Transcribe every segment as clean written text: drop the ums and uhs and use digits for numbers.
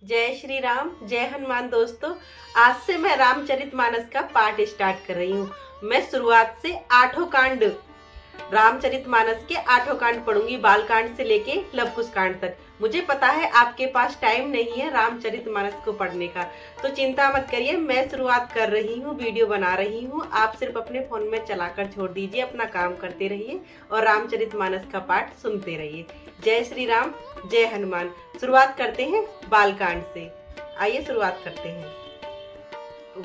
जय श्री राम, जय हनुमान। दोस्तों, आज से मैं रामचरितमानस का पाठ स्टार्ट कर रही हूँ। मैं शुरुआत से आठों कांड रामचरितमानस के आठों कांड पढ़ूंगी, बाल कांड से लेके लवकुश कांड तक। मुझे पता है आपके पास टाइम नहीं है रामचरितमानस को पढ़ने का, तो चिंता मत करिए। मैं शुरुआत कर रही हूँ, वीडियो बना रही हूँ। आप सिर्फ अपने फोन में चलाकर छोड़ दीजिए, अपना काम करते रहिए और रामचरितमानस का पाठ सुनते रहिए। जय श्री राम, जय हनुमान। शुरुआत करते हैं बालकांड से। आइए शुरुआत करते हैं।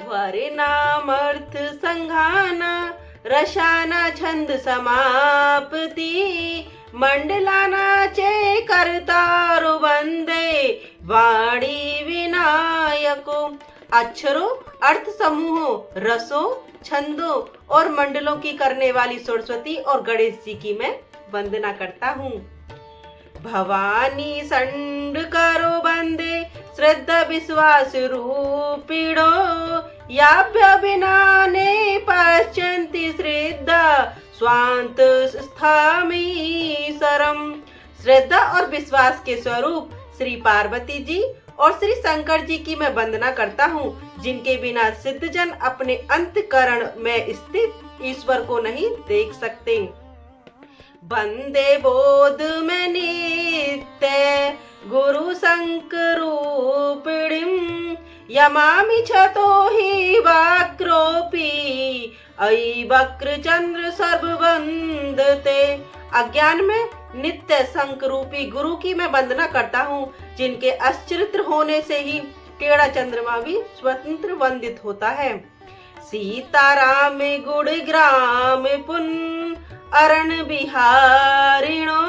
वरे नाम अर्थ संघाना, रसाना छंद समाप्ति, मंडलाना चे करतारो वंदे, वाणी विनायको। अक्षरों, अर्थ समूहों, रसों, छंदों और मंडलों की करने वाली सरस्वती और गणेश जी की मैं वंदना करता हूँ। भवानी संड करो बंदे, श्रद्धा विश्वास रूपिणो, याभ्य बिना ने पश्यन्ति श्रद्धा स्वांत स्थामी सरम। श्रद्धा और विश्वास के स्वरूप श्री पार्वती जी और श्री शंकर जी की मैं वंदना करता हूँ, जिनके बिना सिद्धजन अपने अंतःकरण में स्थित ईश्वर को नहीं देख सकते। वंदे बोध में नित्य गुरु संकरूपिणीं, यमामि छतो हि वक्रोपि, अयि वक्र चंद्र सर्ववंदते। अज्ञान में नित्य संकरूपी गुरु की मैं वंदना करता हूँ, जिनके अचरित्र होने से ही टेढ़ा चंद्रमा भी स्वतंत्र वंदित होता है। सीताराम गुण ग्राम पुन अरण बिहारिणो,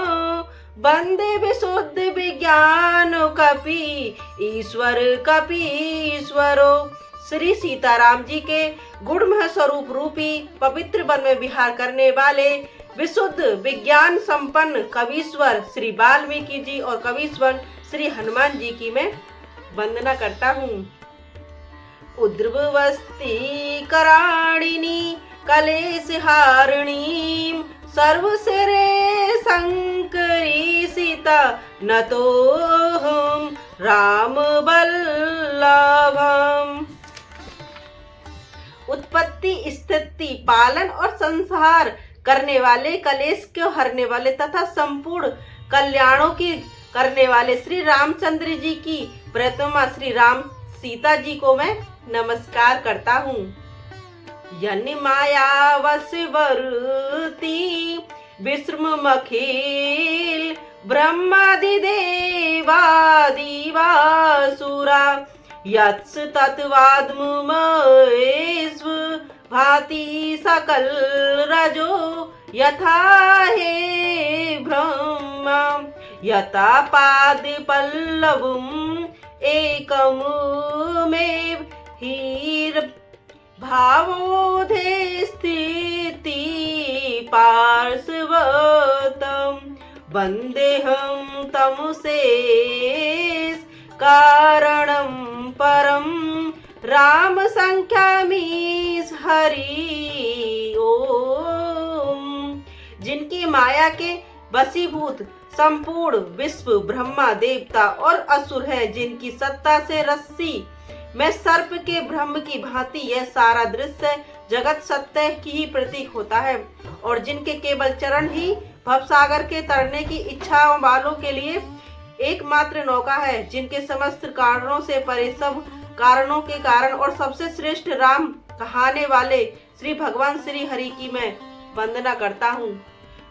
वंदे विशुद्ध विज्ञान कपि, ईश्वर कपीश्वरो। श्री सीताराम जी के गुणमय स्वरूप रूपी पवित्र वन में विहार करने वाले विशुद्ध विज्ञान संपन्न कवीश्वर श्री वाल्मीकि जी और कवीश्वर श्री हनुमान जी की मैं वंदना करता हूँ। उद्रवस्ती कराणिनी कलेश हारिणी, सर्वसिरे शंकरी सीता, नतोऽहं राम बल्लभम्। उत्पत्ति, स्थिति, पालन और संहार करने वाले, कलेश को हरने वाले तथा संपूर्ण कल्याणों की करने वाले श्री रामचंद्र जी की प्रतिमा श्री राम सीता जी को मैं नमस्कार करता हूँ। यनि माया वशवर्ती विस्मृमखिल, ब्रह्मादि देवादिवासुरा, यत्स तत्वाद्ममहेश्व भाति सकल रजो, यथा हे ब्रह्मा, यथा पाद पल्लवम् एकमेव हीर भावोधे स्थिति पार्श्वतम, वंदेहं तमुशेष कारणं परम, राम संख्यामी हरि ओम। जिनकी माया के वशीभूत संपूर्ण विश्व ब्रह्मा देवता और असुर हैं, जिनकी सत्ता से रस्सी में सर्प के ब्रह्म की भांति यह सारा दृश्य जगत सत्य की ही प्रतीक होता है, और जिनके केवल चरण ही भवसागर के तरने की इच्छा वालों के लिए एकमात्र नौका है, जिनके समस्त कारणों से परे सब कारणों के कारण और सबसे श्रेष्ठ राम कहाने वाले श्री भगवान श्री हरि की मैं वंदना करता हूँ।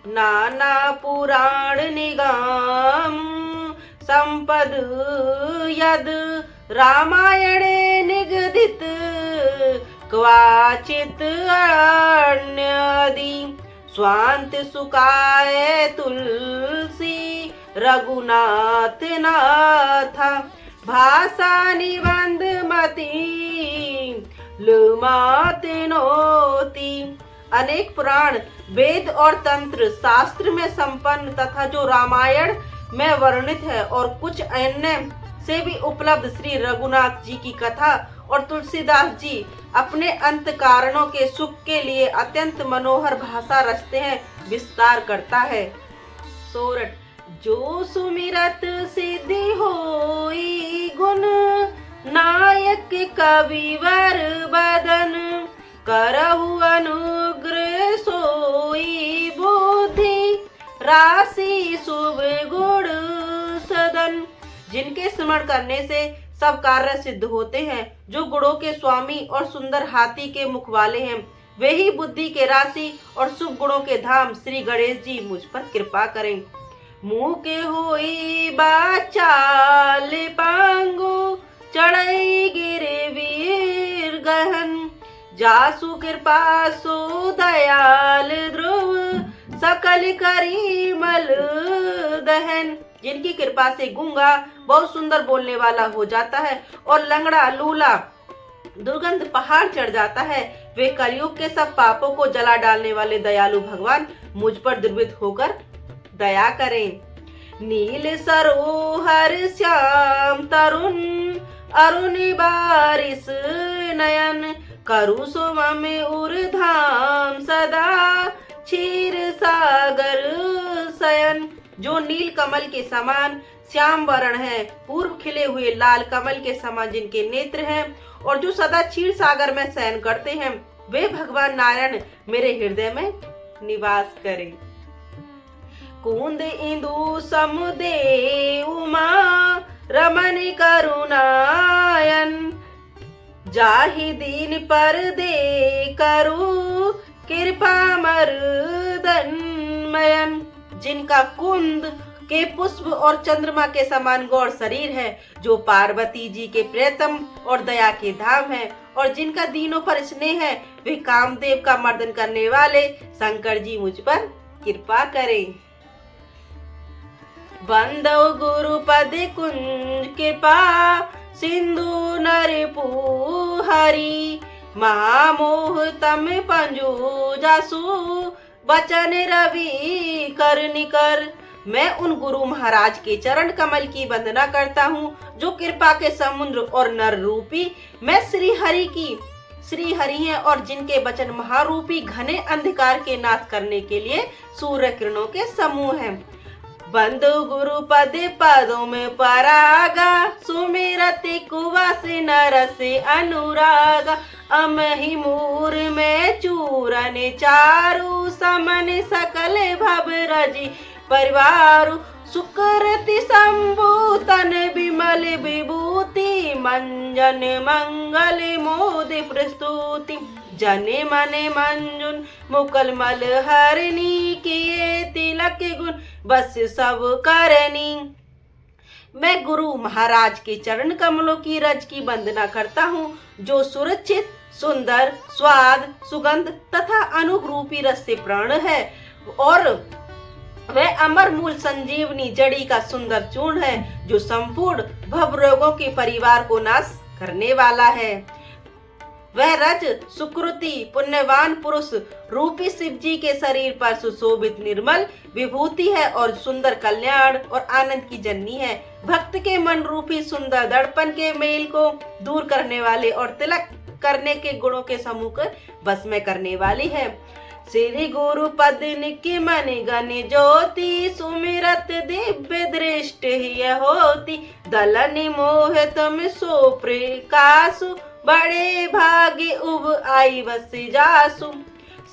नाना पुराण निगम संपद यद, रामायणे निगदित क्वाचित अन्यदि, स्वांत सुखाय तुलसी रघुनाथ नाथा, भाषा निबंध मति लुमाते नोति। अनेक पुराण, वेद और तंत्र शास्त्र में संपन्न तथा जो रामायण में वर्णित है, और कुछ अन्य से भी उपलब्ध श्री रघुनाथ जी की कथा और तुलसीदास जी अपने अंत कारणों के सुख के लिए अत्यंत मनोहर भाषा रचते हैं, विस्तार करता है। सोरठ जो सुमिरत सिद्धि होई गुण नायक कविवर बदन करहु अनुग्रह सोई बुद्धि राशि शुभ गुण सदन। जिनके स्मरण करने से सब कार्य सिद्ध होते हैं, जो गुणों के स्वामी और सुंदर हाथी के मुख वाले हैं, वे ही बुद्धि के राशि और शुभ गुणों के धाम श्री गणेश जी मुझ पर कृपा करें। मुँह के होई बाचाल पांगु चढ़ई गिरे वीर गहन जासु कृपा सो दयाल ध्रुव सकल करी मल दहन। जिनकी कृपा से गूंगा बहुत सुंदर बोलने वाला हो जाता है और लंगड़ा लूला दुर्गंध पहाड़ चढ़ जाता है, वे कलयुग के सब पापों को जला डालने वाले दयालु भगवान मुझ पर दुर्वित होकर दया करें। नील सरोहर श्याम तरुण अरुण बारिश नयन करु सुमम उर्धाम सदा क्षीर सागर शयन। जो नील कमल के समान श्याम वर्ण है, पूर्व खिले हुए लाल कमल के समान जिनके नेत्र हैं और जो सदा क्षीर सागर में शयन करते हैं, वे भगवान नारायण मेरे हृदय में निवास करें। कुंद इंदु समुदे उमा रमन करुणायन जाहि दीन पर दे करु कृपा मर्दन मयन। जिनका कुंद के पुष्प और चंद्रमा के समान गौर शरीर है, जो पार्वती जी के प्रियतम और दया के धाम है, और जिनका दीनों पर स्नेह है, वे कामदेव का मर्दन करने वाले शंकर जी मुझ पर कृपा करें। बंदो गुरुपद कुंज कृपा सिंधु नरपु हरि महामोह तम पंजु जासु बचन रवि कर निकर। मैं उन गुरु महाराज के चरण कमल की वंदना करता हूँ, जो कृपा के समुद्र और नर रूपी मैं श्री हरि हैं और जिनके वचन महारूपी घने अंधकार के नाश करने के लिए सूर्य किरणों के समूह हैं। बंधु गुरु पद पदों में परागा सुमिरति कुवस नरसे अनुरागा अमहि मूर में चूरन चारु समन सकल भव रजी परिवारु सुकृति संभूतन विमल विभूति मंजन मंगल मोदि प्रस्तुति जने मने मंजुन मुकल मल हरनी किए तिलक गुण बस सब करनी। मैं गुरु महाराज के चरण कमलों की रज की वंदना करता हूँ, जो सुरक्षित सुंदर स्वाद सुगंध तथा अनूप रूपी रस से प्रण है, और वह अमर मूल संजीवनी जड़ी का सुंदर चूर्ण है, जो संपूर्ण भव रोगों के परिवार को नाश करने वाला है। वह रज सुकृति पुण्यवान पुरुष रूपी शिव जी के शरीर पर सुशोभित निर्मल विभूति है और सुंदर कल्याण और आनंद की जननी है। भक्त के मन रूपी सुंदर दर्पण के मेल को दूर करने वाले और तिलक करने के गुणों के समूह को बस में करने वाली है। श्री गुरु पद निकी मन गण ज्योति सुमिरत दिव्य दृष्टि ही होती दलन मोह तुम सो प्रकाशु बड़े भाग्य उब आई बस जासु।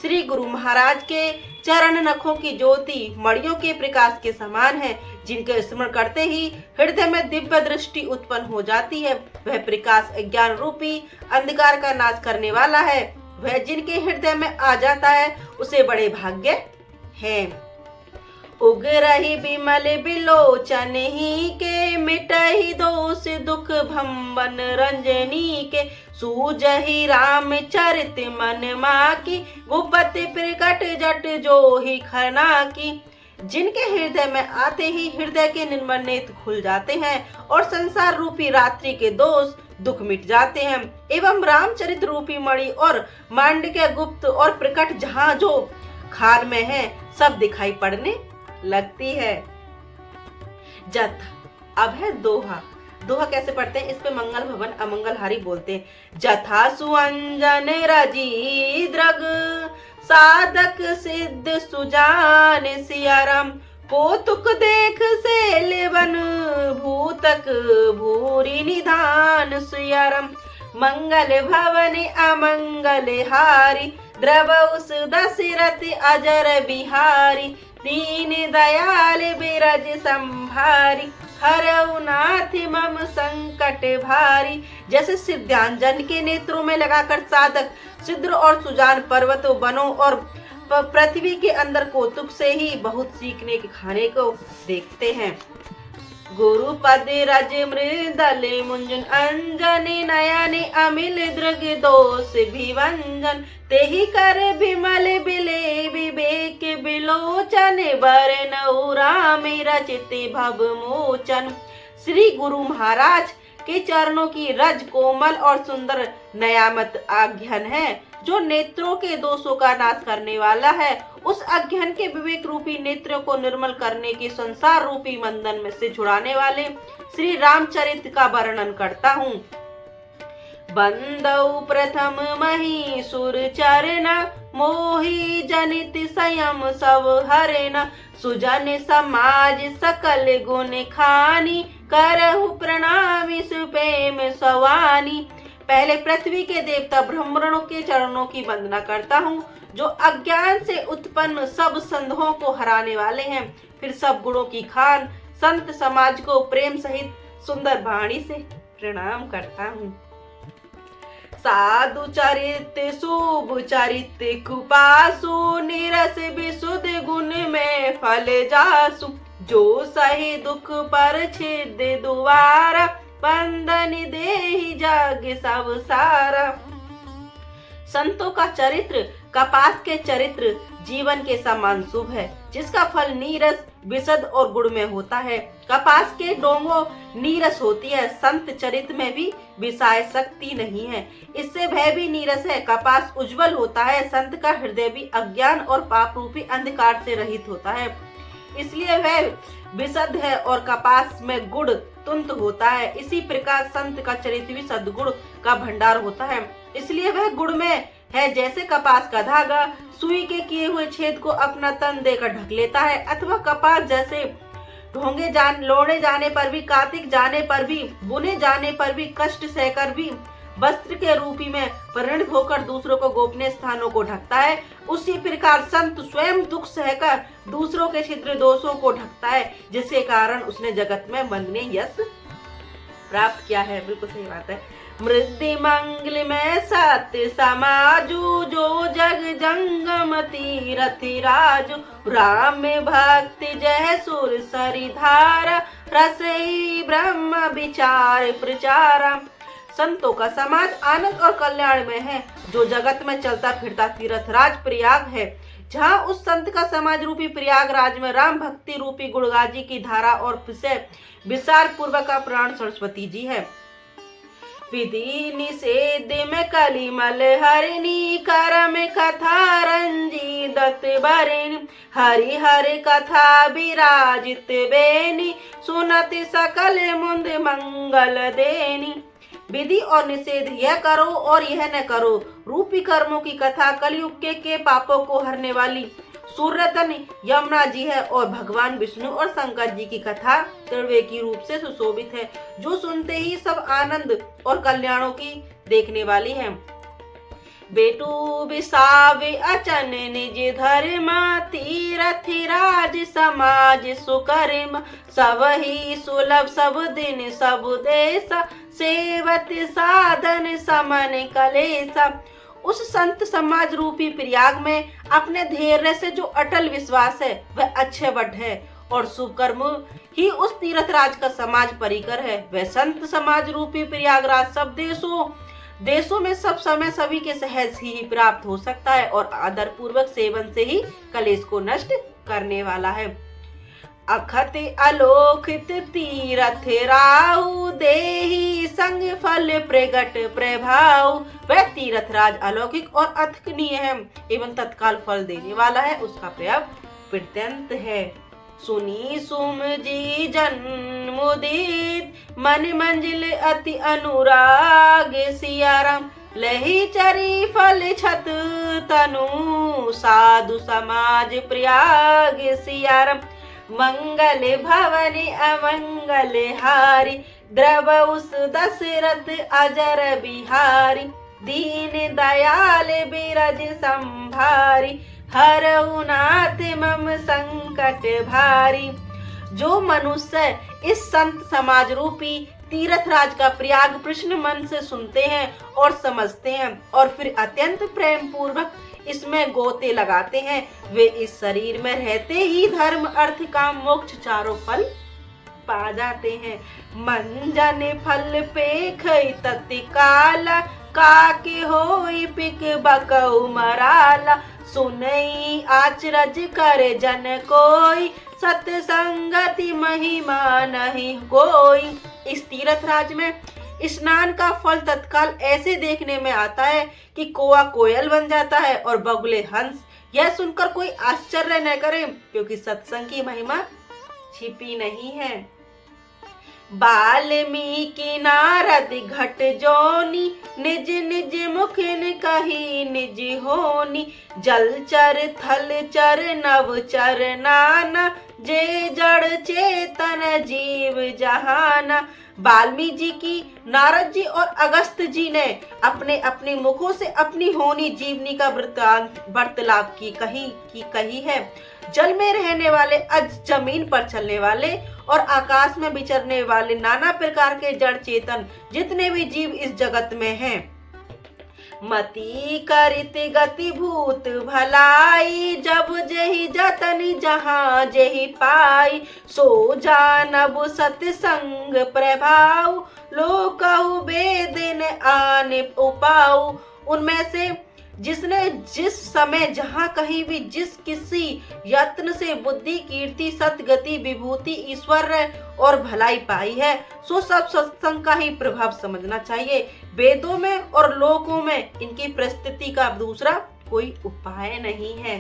श्री गुरु महाराज के चरण नखों की ज्योति मणियों के प्रकाश के समान है, जिनके स्मरण करते ही हृदय में दिव्य दृष्टि उत्पन्न हो जाती है। वह प्रकाश अज्ञान रूपी अंधकार का नाश करने वाला है। वह जिनके हृदय में आ जाता है उसे बड़े भाग्य है। उग रही बिमल बिलोचन ही के मिटहि दोष दुख भंबन रंजनी के सूजहि राम चरित मन माँ की गुपति प्रकट जट जो ही खरना की। जिनके हृदय में आते ही हृदय के निर्मल नेत्र खुल जाते हैं और संसार रूपी रात्रि के दोष दुख मिट जाते हैं, एवं रामचरित रूपी मणि और मांडक्य गुप्त और प्रकट जहाँ जो खान में है सब दिखाई पड़ने लगती है। जथा अब है दोहा। दोहा कैसे पढ़ते हैं? इस पे मंगल भवन अमंगल हारी बोलते हैं। जथा सुअंजन रजी द्रग साधक सिद्ध सुजान सियाराम कौतुक देख से लेवन भूतक भूरि निधान सुयरम मंगल भवन अमंगल हारी द्रव उस दशरथ अजर बिहारी दीन दयाल बिरज संभारी हरऊ नाथ मम संकट भारी। जैसे सिद्धांजन के नेत्रों में लगाकर साधक सिद्र और सुजान पर्वतों वनों और पृथ्वी के अंदर कौतुक से ही बहुत सीखने के खाने को देखते हैं। गुरु पद रज मृदल मुंजन अंजनी नयनि अमिल दृग दोष भिवंजन तेहि कर विमल बिले विवेक बिलोचन बरनऊ राम रचित भव मोचन। श्री गुरु महाराज के चरणों की रज कोमल और सुंदर नयामत आज्ञन है जो नेत्रों के दोषों का नाश करने वाला है। उस अज्ञान के विवेक रूपी नेत्रों को निर्मल करने की संसार रूपी बंधन में से छुड़ाने वाले श्री रामचरित का वर्णन करता हूँ। बंदौ प्रथम महीसुर चरण मोहि जनित संयम सब हरेन सुजन समाज सकल गुण खानी करहु प्रणामी सुप्रेम सवानी। पहले पृथ्वी के देवता ब्राह्मणों के चरणों की वंदना करता हूँ जो अज्ञान से उत्पन्न सब संदेहों को हराने वाले हैं। फिर सब गुणों की खान संत समाज को प्रेम सहित सुंदर वाणी से प्रणाम करता हूँ। साधु चरित्र शुभ चरित्र कुपासु निरस विशुद्ध गुण में फल जासु जो सही दुख पर छिद दुआरा बंधन देहि जग सब सारा। संतों का चरित्र कपास के चरित्र जीवन के समान शुभ है जिसका फल नीरस विशद और गुण में होता है। कपास के डोंगों नीरस होती है, संत चरित्र में भी विषाय शक्ति नहीं है, इससे भय भी नीरस है। कपास उज्जवल होता है, संत का हृदय भी अज्ञान और पाप रूपी अंधकार से रहित होता है, इसलिए वह विशद है और कपास में गुण तुंत होता है। इसी प्रकार संत का चरित्र भी सद्गुण का भंडार होता है, इसलिए वह गुण में है। जैसे कपास का धागा सुई के किए हुए छेद को अपना तन देकर ढक लेता है, अथवा कपास जैसे लोड़े जाने पर भी, कातिक जाने पर भी, बुने जाने पर भी, कष्ट सहकर भी वस्त्र के रूपी में परिणत होकर दूसरों को गोपनीय स्थानों को ढकता है, उसी प्रकार संत स्वयं दुख सहकर दूसरों के छिद्र दोषों को ढकता है, जिसके कारण उसने जगत में वंदनीय यश प्राप्त किया है। बिल्कुल सही बात है। मृद्धि मंगल में सत्य समाजु जो जग जंगम तीरथ राजु राम भक्ति जय सुर सरि धारा रसई ब्रह्म विचार प्रचारा। संतों का समाज आनंद और कल्याण में है जो जगत में चलता फिरता तीर्थराज प्रयाग है, जहाँ उस संत का समाज रूपी प्रयागराज में राम भक्ति रूपी गुणगाजी की धारा और विचार पूर्वक का प्राण सरस्वती जी है। विधि निषेध में कलिमल हरिणी करम कथा रंजी दत्त बरिणी हरि हरि कथा विराजित बेनी सुनत सकल मुंद मंगल देनी। विधि और निषेध यह करो और यह न करो रूपी कर्मों की कथा कलयुग के पापों को हरने वाली सूर्यतन यमुना जी है और भगवान विष्णु और शंकर जी की कथा तिरवे की रूप से सुशोभित है, जो सुनते ही सब आनंद और कल्याणों की देखने वाली है। बेटू बिसावे अचन निज धर्म तीरथ राज समाज सुकर्म सब ही सुलभ सब दिन सब देश सेवत साधन समन कलेसा। उस संत समाज रूपी प्रयाग में अपने धैर्य से जो अटल विश्वास है वह अच्छे बट है और शुभ कर्म ही उस तीर्थराज का समाज परिकर है। वह संत समाज रूपी प्रयागराज सब देशों में सब समय सभी के सहज ही प्राप्त हो सकता है और आदर पूर्वक सेवन से ही कलेश को नष्ट करने वाला है। अखत अलोकित तीरथ राहु देहि संग फल प्रगट प्रभाव। वह तीर्थराज अलौकिक और अतुलनीय है एवं तत्काल फल देने वाला है, उसका प्रभाव प्रत्यंत है। सुनी सुम जी जन्मुदित मन मंजिल अति अनुराग सियाराम लही चरी फल छत तनु साधु समाज प्रयाग सियाराम। मंगल भवन अमंगल हारी, द्रवउस दशरथ अजर बिहारी, दीन दयाल बिरज संभारी, हरऊ नाथ मम संकट भारी। जो मनुष्य इस संत समाज रूपी तीर्थराज का प्रयाग प्रश्न मन से सुनते हैं और समझते हैं और फिर अत्यंत प्रेम पूर्वक इसमें गोते लगाते हैं, वे इस शरीर में रहते ही धर्म अर्थ काम मोक्ष चारों फल पा जाते हैं। मंजन फल पेख तत्काला, काके होई पिक बकऊ मराला, सुनई आचरज कर जन कोई, सत्संगति महिमा नहीं कोई। इस तीर्थराज में स्नान का फल तत्काल ऐसे देखने में आता है कि कौआ कोयल बन जाता है और बगुले हंस। यह सुनकर कोई आश्चर्य न करे, क्योंकि सत्संग की महिमा छिपी नहीं है। वाल्मीकि नारद घट जोनी, निज निज मुखिन कही निज होनी, जलचर थलचर नवचर नाना, जे जड़ चेतन जीव जहाना। वाल्मीकि जी की, नारद जी और अगस्त जी ने अपने अपने मुखों से अपनी होनी जीवनी का वार्तालाप की कही है। जल में रहने वाले, जमीन पर चलने वाले और आकाश में विचरने वाले नाना प्रकार के जड़ चेतन जितने भी जीव इस जगत में हैं, मति करित गति भूत भलाई, जब जेहि जतन जहाँ जेहि पाई, सो जानब सत्संग प्रभाव, लोकहु वेदिन आने उपाऊ। उनमें से जिसने जिस समय जहाँ कहीं भी जिस किसी यत्न से बुद्धि कीर्ति सतगति विभूति ईश्वर और भलाई पाई है, सो सब सत्संग का ही प्रभाव समझना चाहिए। वेदों में और लोकों में इनकी प्रस्तुति का दूसरा कोई उपाय नहीं है।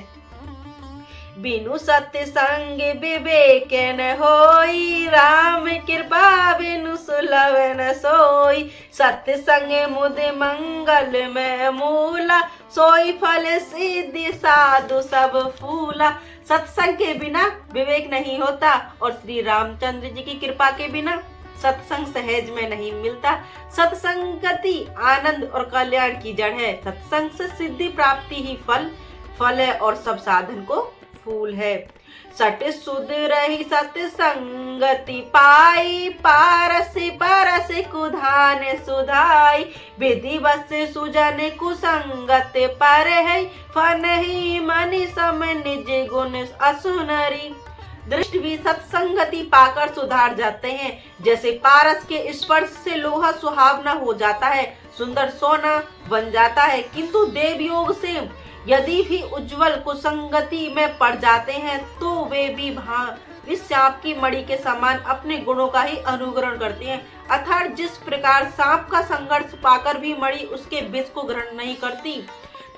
बिनु सत्संग विवेक न होई, राम कृपा बिनु सुलभ न सोई, सत्संग मुद मंगल में मूला, सोई फल सिद्धि साधु सब फूला। सत्संग के बिना विवेक नहीं होता और श्री रामचंद्र जी की कृपा के बिना सत्संग सहज में नहीं मिलता। सत्संगति आनंद और कल्याण की जड़ है। सत्संग से सिद्धि प्राप्ति ही फल है और सब साधन को फूल है। सट सुध रही सत्संगति पाई, पारस परस कुधान सुधाई, विधि बस सुजन कुसंगत पर है, फन ही मनि सम निज गुण असुनरी। दृष्ट भी सत्संगति पाकर सुधार जाते हैं। जैसे पारस के स्पर्श से लोहा सुहावना हो जाता है, सुंदर सोना बन जाता है, किंतु देव योग से यदि भी उज्जवल कुसंगति में पड़ जाते हैं तो वे भी सांप की मणि के समान अपने गुणों का ही अनुकरण करते हैं। अर्थात जिस प्रकार सांप का संघर्ष पाकर भी मणि उसके विष को ग्रहण नहीं करती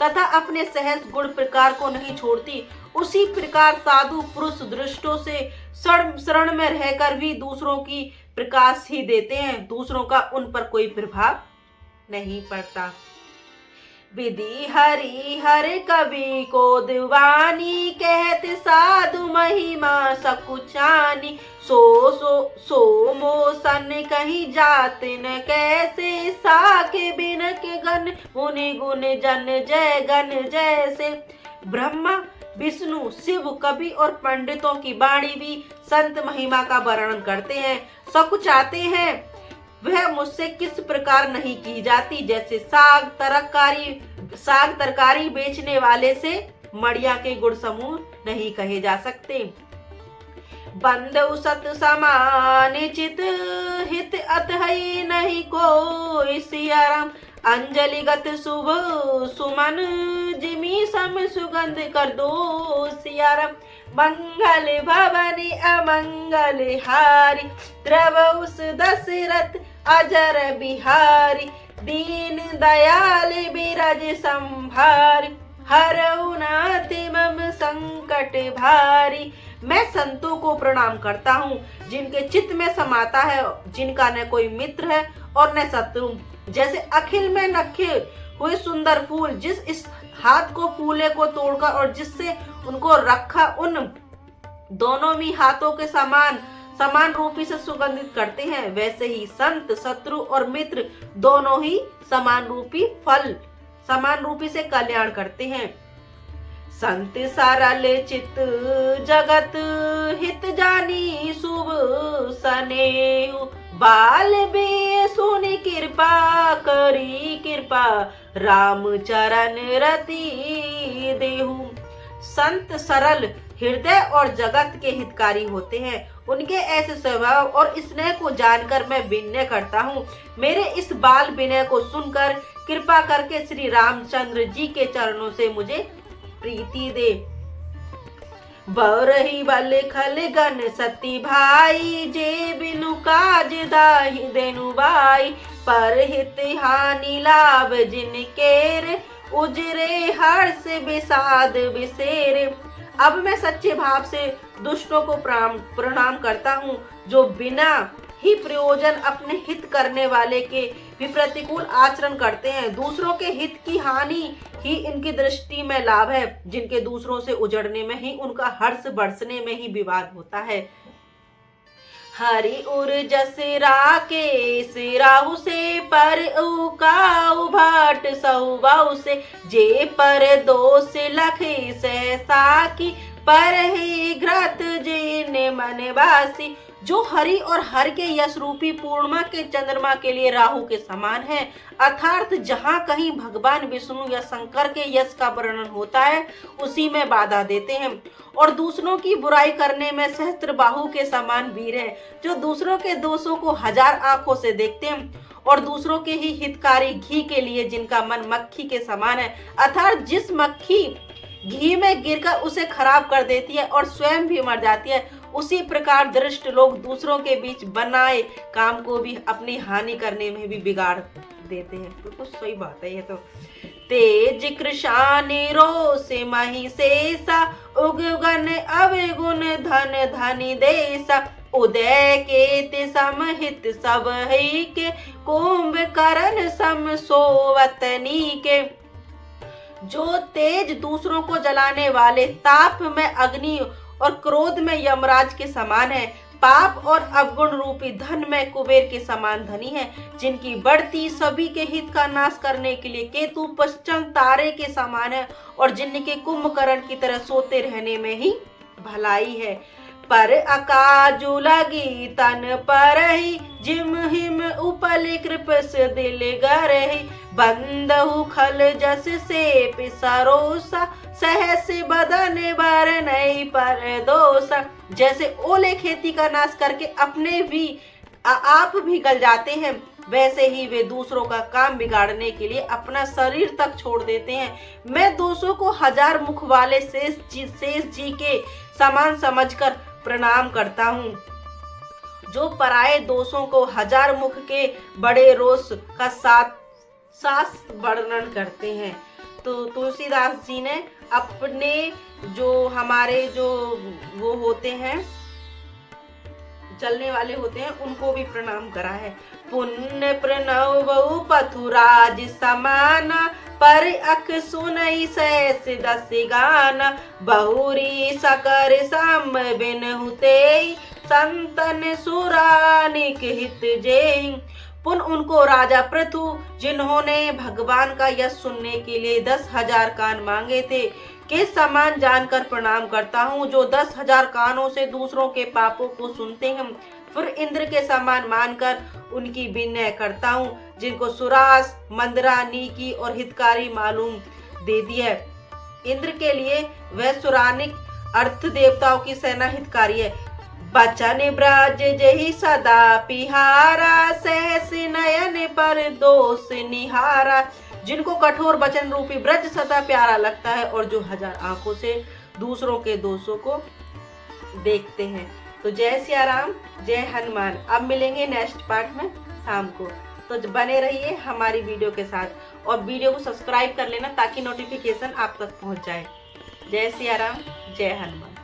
तथा अपने सहज गुण प्रकार को नहीं छोड़ती, उसी प्रकार साधु पुरुष दृष्टों से शरण में रहकर भी दूसरों की प्रकाश ही देते हैं, दूसरों का उन पर कोई प्रभाव नहीं पड़ता। विधि हरि हर कवि को दीवानी, कहते साधु महिमा सकुचानी, सो मोसन कहीं जात न कैसे, साके बिन के गण मुनि गुण जन जय गण जैसे। ब्रह्मा विष्णु शिव कवि और पंडितों की वाणी भी संत महिमा का वर्णन करते हैं, सकुचाते हैं, वह मुझसे किस प्रकार नहीं की जाती। जैसे साग तरकारी बेचने वाले से मड़िया के गुण समूह नहीं कहे जा सकते। बंधु सत समान चित हित अतहि नहीं कोई, सियाराम अंजलिगत शुभ सुमन, जिमी सम सुगंध कर दो सियाराम। मंगल भवन अमंगल हारी, द्रवउस दशरथ अजर बिहारी, दीन दयाल बिरज संभारी, हरऊ नाथ मम संकट भारी। मैं संतों को प्रणाम करता हूँ जिनके चित्त में समाता है, जिनका न कोई मित्र है और न शत्रु। जैसे अखिल में नखे हुए सुंदर फूल, जिस इस हाथ को फूले को तोड़कर और जिससे उनको रखा उन दोनों भी हाथों के समान रूपी से सुगंधित करते हैं, वैसे ही संत, शत्रु और मित्र दोनों ही समान रूपी से कल्याण करते हैं। संत सरल चित जगत हित जानी शुभ सनेहु, बाल बे सुनि कृपा कृपा राम चरण रति देहु। संत सरल हृदय और जगत के हितकारी होते हैं। उनके ऐसे स्वभाव और स्नेह को जानकर मैं विनय करता हूँ। मेरे इस बाल विनय को सुनकर कृपा करके श्री रामचंद्र जी के चरणों से मुझे प्रीति दे। बरही बल खल गन सती भाई, जे बिनु काज दाहि देनु बाई, पर हित हानि लाभ जिन केर, उजरे हर्ष विषाद विसेरे। अब मैं सच्चे भाव से दुष्टों को प्रणाम करता हूँ, जो बिना ही प्रयोजन अपने हित करने वाले के भी प्रतिकूल आचरण करते हैं। दूसरों के हित की हानि ही इनकी दृष्टि में लाभ है, जिनके दूसरों से उजड़ने में ही उनका हर्ष बरसने में ही विवाद होता है। हरि उर जस राकेश राहु से, पर उकाऊ भाट सहुबाऊ से, जे पर दोष लखे सहसा की, पर ही घृत जिन मन बासी। जो हरि और हर के यश रूपी पूर्णिमा के चंद्रमा के लिए राहु के समान है, अर्थात जहाँ कहीं भगवान विष्णु या शंकर के यश का वर्णन होता है उसी में बाधा देते हैं। और दूसरों की बुराई करने में सहस्त्रबाहु के समान वीर है, जो दूसरों के दोषों को 1000 आंखों से देखते हैं और दूसरों के ही हितकारी घी के लिए जिनका मन मक्खी के समान है, अर्थात जिस मक्खी घी में गिरकर उसे खराब कर देती है और स्वयं भी मर जाती है, उसी प्रकार दृष्ट लोग दूसरों के बीच बनाए काम को भी अपनी हानि करने में भी बिगाड़ देते हैं। बिल्कुल सही बात है ये तो। तेज कृशानि रोष मही शेषा, उगन अवगुण धन धनि देशा, उदय केत समहित सब ही के, कुंभकर्ण सम सोवतनी के। जो तेज दूसरों को जलाने वाले, ताप में अग्नि और क्रोध में यमराज के समान है, पाप और अवगुण रूपी धन में कुबेर के समान धनी है, जिनकी बढ़ती सभी के हित का नाश करने के लिए केतु पश्चिम तारे के समान है, और जिनके कुंभकर्ण की तरह सोते रहने में ही भलाई है। पर अकाजु लगी तन पर ही, जिम हिम उपल कृपस दिल गरहि, बंदहु खल जस से पिसरोसा, सहस बदन बर नहीं पर दोषा। जैसे ओले खेती का नाश करके अपने भी आप भी गल जाते हैं, वैसे ही वे दूसरों का काम बिगाड़ने के लिए अपना शरीर तक छोड़ देते हैं। मैं दोषों को 1000 मुख वाले शेष जी के समान समझकर प्रणाम करता हूँ, जो पराये दोषों को 1000 मुख के बड़े रोष का साथ वर्णन करते हैं। तो तुलसीदास जी ने अपने जो हमारे जो वो होते हैं चलने वाले होते हैं उनको भी प्रणाम करा है। पुण्य प्रणव बहु पथुराज समाना, पर अख सुनई सहस दस गाना, बहुरी सकर सम बिन हुते, संतन सुरानिक हित जेहि। पुन उनको राजा पृथु, जिन्होंने भगवान का यश सुनने के लिए 10,000 कान मांगे थे, के समान जानकर प्रणाम करता हूँ, जो 10,000 कानों से दूसरों के पापों को सुनते हैं। फिर इंद्र के समान मानकर उनकी विनय करता हूँ, जिनको सुरास, मंदरा, नीकी और हितकारी मालूम दे दिया। इंद्र के लिए वह सुरानिक अर्थ देवताओं की सेना हितकारी है। बचन ब्रज जही सदा पिहारा, सहस नयन पर दोष निहारा। जिनको कठोर वचन रूपी ब्रज सदा प्यारा लगता है और जो 1000 आंखों से दूसरों के दोषों को देखते हैं। तो जय सिया राम, जय हनुमान। अब मिलेंगे नेक्स्ट पार्ट में शाम को, तो बने रहिए हमारी वीडियो के साथ और वीडियो को सब्सक्राइब कर लेना ताकि नोटिफिकेशन आप तक पहुंच जाए। जय सिया राम, जय हनुमान।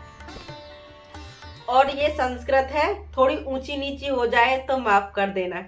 और ये संस्कृत है, थोड़ी ऊंची नीची हो जाए तो माफ कर देना।